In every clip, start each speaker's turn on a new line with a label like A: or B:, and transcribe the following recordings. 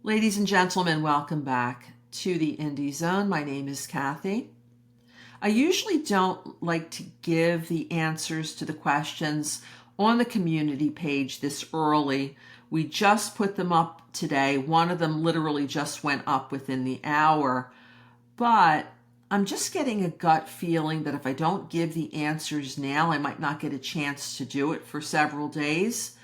A: Ladies and gentlemen, welcome back to the Indie Zone. My name is Kathy. I usually don't like to give the answers to the questions on the community page this early. We just put them up today. One of them literally just went up within the hour. But I'm just getting a gut feeling that if I don't give the answers now, I might not get a chance to do it for several days,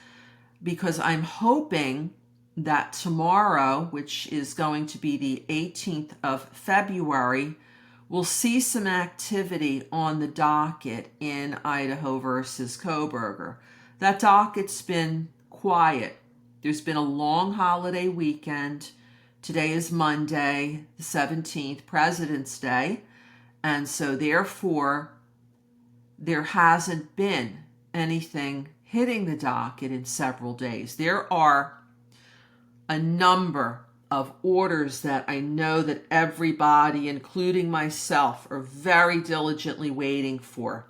A: because I'm hoping that tomorrow, which is going to be the 18th of February, we'll see some activity on the docket in Idaho versus Kohberger. That docket's been quiet. There's been a long holiday weekend. Today is Monday, the 17th, President's Day, and so therefore there hasn't been anything hitting the docket in several days. There are a number of orders that I know that everybody, including myself, are very diligently waiting for.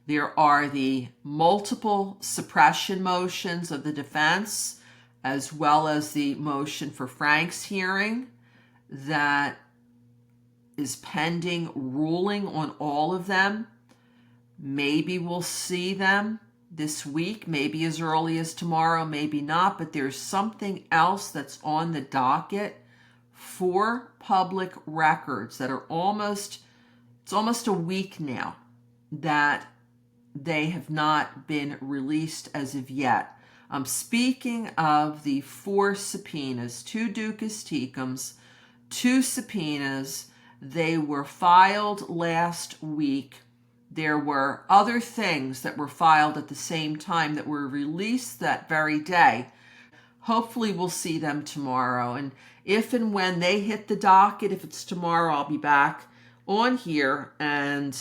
A: There are the multiple suppression motions of the defense, as well as the motion for Frank's hearing that is pending ruling on all of them. Maybe we'll see them this week, maybe as early as tomorrow, maybe not, but there's something else that's on the docket for public records that are almost a week now that they have not been released as of yet. I'm speaking of the 4 subpoenas, 2 ducis tecums, 2 subpoenas. They were filed last week. There were other things that were filed at the same time that were released that very day. Hopefully we'll see them tomorrow. And if and when they hit the docket, if it's tomorrow, I'll be back on here and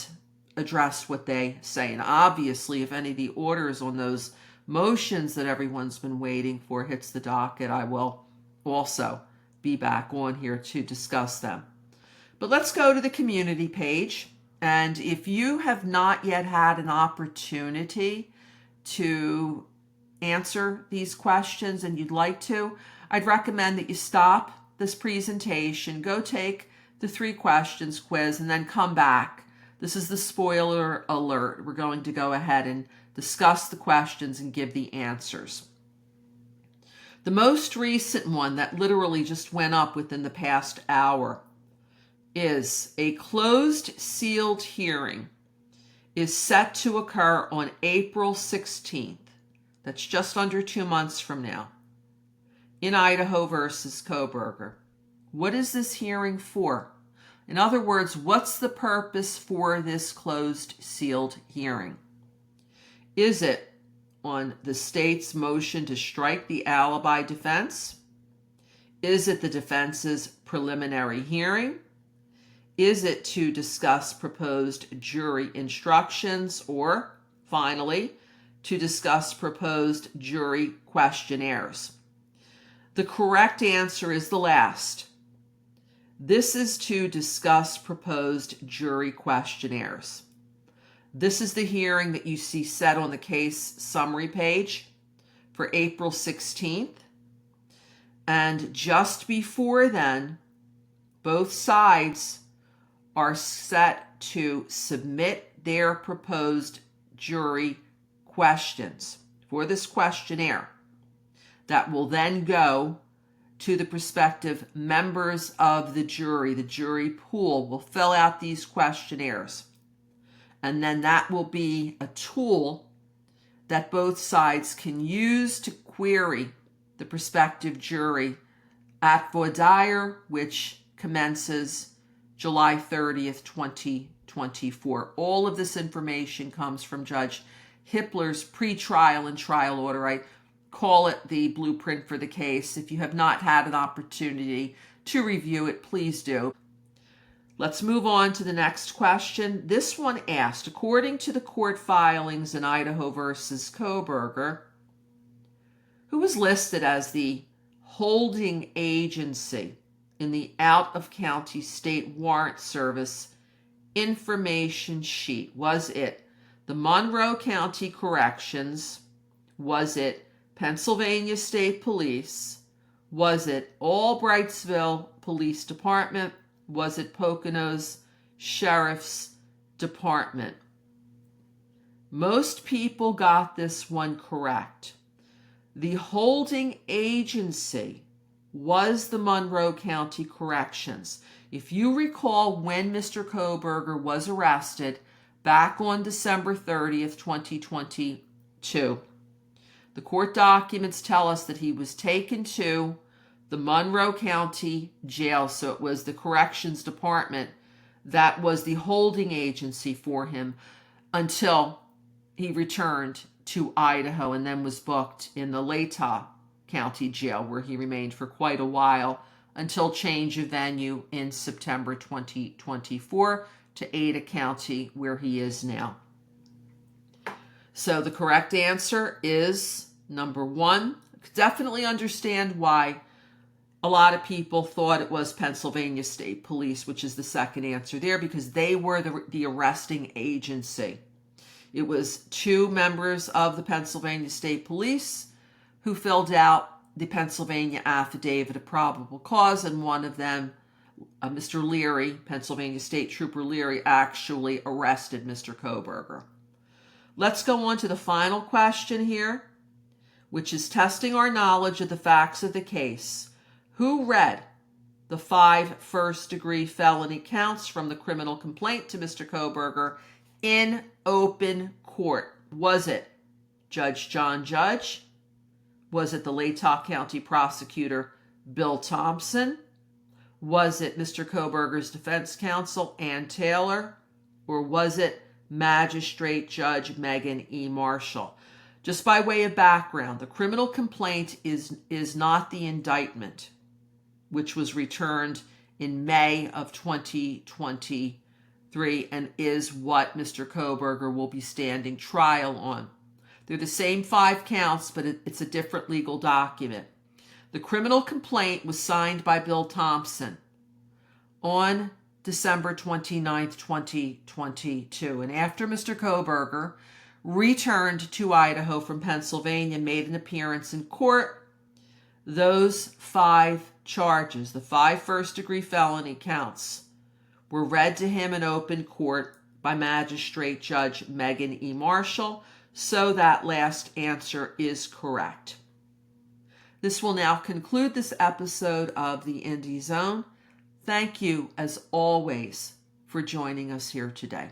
A: address what they say. And obviously, if any of the orders on those motions that everyone's been waiting for hits the docket, I will also be back on here to discuss them. But let's go to the community page. And if you have not yet had an opportunity to answer these questions and you'd like to, I'd recommend that you stop this presentation, go take the 3 questions quiz, and then come back. This is the spoiler alert. We're going to go ahead and discuss the questions and give the answers. The most recent one that literally just went up within the past hour is a closed sealed hearing is set to occur on April 16th. That's just under 2 months from now, in Idaho versus Kohberger. What is this hearing for? In other words, what's the purpose for this closed sealed hearing? Is it on the state's motion to strike the alibi defense? Is it the defense's preliminary hearing? Is it to discuss proposed jury instructions, or, finally, to discuss proposed jury questionnaires? The correct answer is the last. This is to discuss proposed jury questionnaires. This is the hearing that you see set on the case summary page for April 16th. And just before then, both sides are set to submit their proposed jury questions for this questionnaire that will then go to the prospective members of the jury pool will fill out these questionnaires. And then that will be a tool that both sides can use to query the prospective jury at Voir Dire, which commences July 30th, 2024. All of this information comes from Judge Hippler's pretrial and trial order. I call it the blueprint for the case. If you have not had an opportunity to review it, please do. Let's move on to the next question. This one asked, according to the court filings in Idaho versus Kohberger, who was listed as the holding agency in the out-of-county state warrant service information sheet? Was it the Monroe County Corrections? Was it Pennsylvania State Police? Was it Albrightsville Police Department? Was it Poconos Sheriff's Department? Most people got this one correct. The holding agency was the Monroe County Corrections. If you recall when Mr. Kohberger was arrested back on December 30th, 2022, the court documents tell us that he was taken to the Monroe County Jail, so it was the Corrections Department that was the holding agency for him until he returned to Idaho and then was booked in the Latah County Jail, where he remained for quite a while until change of venue in September 2024 to Ada County, where he is now. So the correct answer is number 1. Definitely understand why a lot of people thought it was Pennsylvania State Police, which is the second answer there, because they were the arresting agency. It was 2 members of the Pennsylvania State Police who filled out the Pennsylvania Affidavit of Probable Cause, and one of them, Mr. Leary, Pennsylvania State Trooper Leary, actually arrested Mr. Kohberger. Let's go on to the final question here, which is testing our knowledge of the facts of the case. Who read the 5 first-degree felony counts from the criminal complaint to Mr. Kohberger in open court? Was it Judge John Judge? Was it the Latah County Prosecutor Bill Thompson? Was it Mr. Kohberger's defense counsel Ann Taylor? Or was it Magistrate Judge Megan E. Marshall? Just by way of background, the criminal complaint is not the indictment, which was returned in May of 2023 and is what Mr. Kohberger will be standing trial on. They're the same 5 counts, but it's a different legal document. The criminal complaint was signed by Bill Thompson on December 29th, 2022. And after Mr. Kohberger returned to Idaho from Pennsylvania and made an appearance in court, those 5 charges, the 5 first-degree felony counts, were read to him in open court by Magistrate Judge Megan E. Marshall, so that last answer is correct. This will now conclude this episode of the Indie Zone. Thank you, as always, for joining us here today.